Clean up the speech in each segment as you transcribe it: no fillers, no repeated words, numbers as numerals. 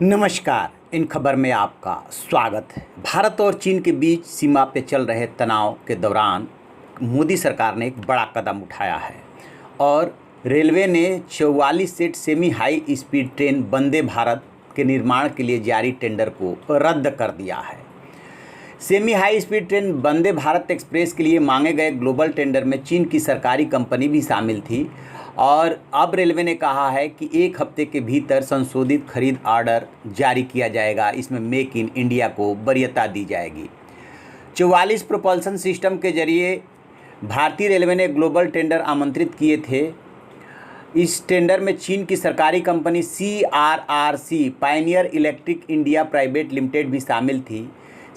नमस्कार। इन खबर में आपका स्वागत है। भारत और चीन के बीच सीमा पे चल रहे तनाव के दौरान मोदी सरकार ने एक बड़ा कदम उठाया है और रेलवे ने 44 set semi high speed train Vande Bharat के निर्माण के लिए जारी टेंडर को रद्द कर दिया है। Semi high speed train Vande Bharat express के लिए मांगे गए ग्लोबल टेंडर में चीन की सरकारी कंपनी भी शामिल थी और अब रेलवे ने कहा है कि एक हफ्ते के भीतर संशोधित खरीद ऑर्डर जारी किया जाएगा। इसमें मेक इन इंडिया को वरीयता दी जाएगी। 44 प्रोपल्सन सिस्टम के जरिए भारतीय रेलवे ने ग्लोबल टेंडर आमंत्रित किए थे। इस टेंडर में चीन की सरकारी company CRRC Pioneer electric India private limited भी शामिल थी।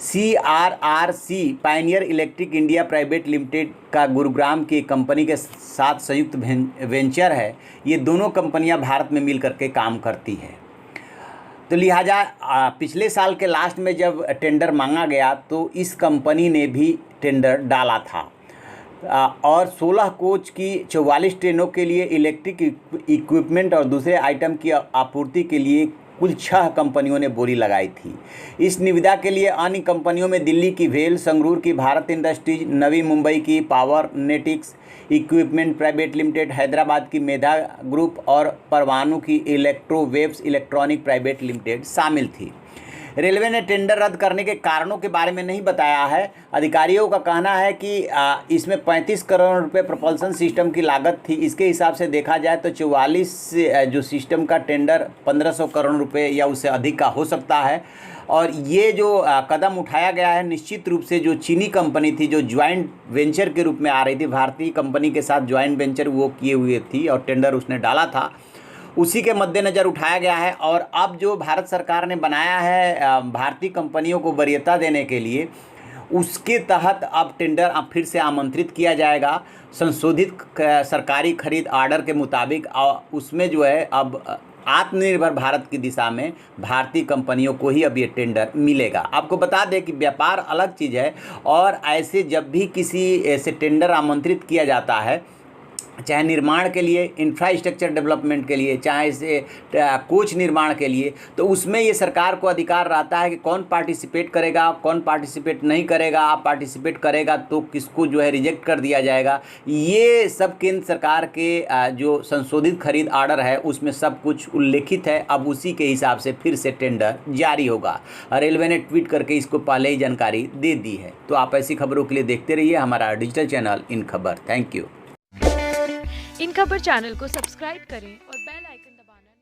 CRRC Pioneer electric India private limited का गुरुग्राम की कंपनी के साथ संयुक्त वेंचर है। ये दोनों कंपनियां भारत में मिल करके काम करती है। तो लिहाजा पिछले साल के लास्ट में जब टेंडर मांगा गया तो इस कंपनी ने भी टेंडर डाला था और 16 कोच की 44 ट्रेनों के लिए इलेक्ट्रिक इक्विपमेंट और दूसरे आइटम की आपूर्ति के लिए कुल 6 कंपनियों ने बोली लगाई थी। इस निविदा के लिए अन्य कंपनियों में दिल्ली की वेल, संगरूर की भारत इंडस्ट्रीज, नवी मुंबई की Powernetics equipment private limited, Hyderabad की मेधा ग्रुप और परवाणु की इलेक्ट्रोवेव्स इलेक्ट्रॉनिक प्राइवेट लिमिटेड शामिल थी। रेलवे ने टेंडर रद्द करने के कारणों के बारे में नहीं बताया है। अधिकारियों का कहना है कि इसमें 35 करोड़ रुपए प्रोपल्सन सिस्टम की लागत थी। इसके हिसाब से देखा जाए तो 44 जो सिस्टम का टेंडर 1500 करोड़ रुपए या उससे अधिक का हो सकता है। और ये जो कदम उठाया गया है, निश्चित रूप से जो चीनी कंपनी थी जो ज्वाइंट वेंचर के रूप में आ रही थी, भारतीय कंपनी के साथ ज्वाइंट वेंचर वो किए हुए थी और टेंडर उसने डाला था, उसी के मद्देनज़र उठाया गया है। और अब जो भारत सरकार ने बनाया है भारतीय कंपनियों को वरीयता देने के लिए, उसके तहत अब टेंडर अब फिर से आमंत्रित किया जाएगा संशोधित सरकारी खरीद ऑर्डर के मुताबिक। और उसमें जो है अब आत्मनिर्भर भारत की दिशा में भारतीय कंपनियों को ही अब ये टेंडर मिलेगा। आपको बता दें कि व्यापार अलग चीज़ है और ऐसे जब भी किसी ऐसे टेंडर आमंत्रित किया जाता है, चाहे निर्माण के लिए, इंफ्रास्ट्रक्चर डेवलपमेंट के लिए, चाहे से कोच निर्माण के लिए, तो उसमें ये सरकार को अधिकार रहता है कि कौन पार्टिसिपेट करेगा, कौन पार्टिसिपेट नहीं करेगा। आप पार्टिसिपेट करेगा तो किसको जो है रिजेक्ट कर दिया जाएगा। ये सब केंद्र सरकार के जो संशोधित खरीद ऑर्डर है उसमें सब कुछ उल्लेखित है। अब उसी के हिसाब से फिर से टेंडर जारी होगा। रेलवे ने ट्वीट करके इसको पहले ही जानकारी दे दी है। तो आप ऐसी खबरों के लिए देखते रहिए हमारा डिजिटल चैनल इन खबर। Thank you. इन खबर चैनल को सब्सक्राइब करें और बेल आइकन दबाना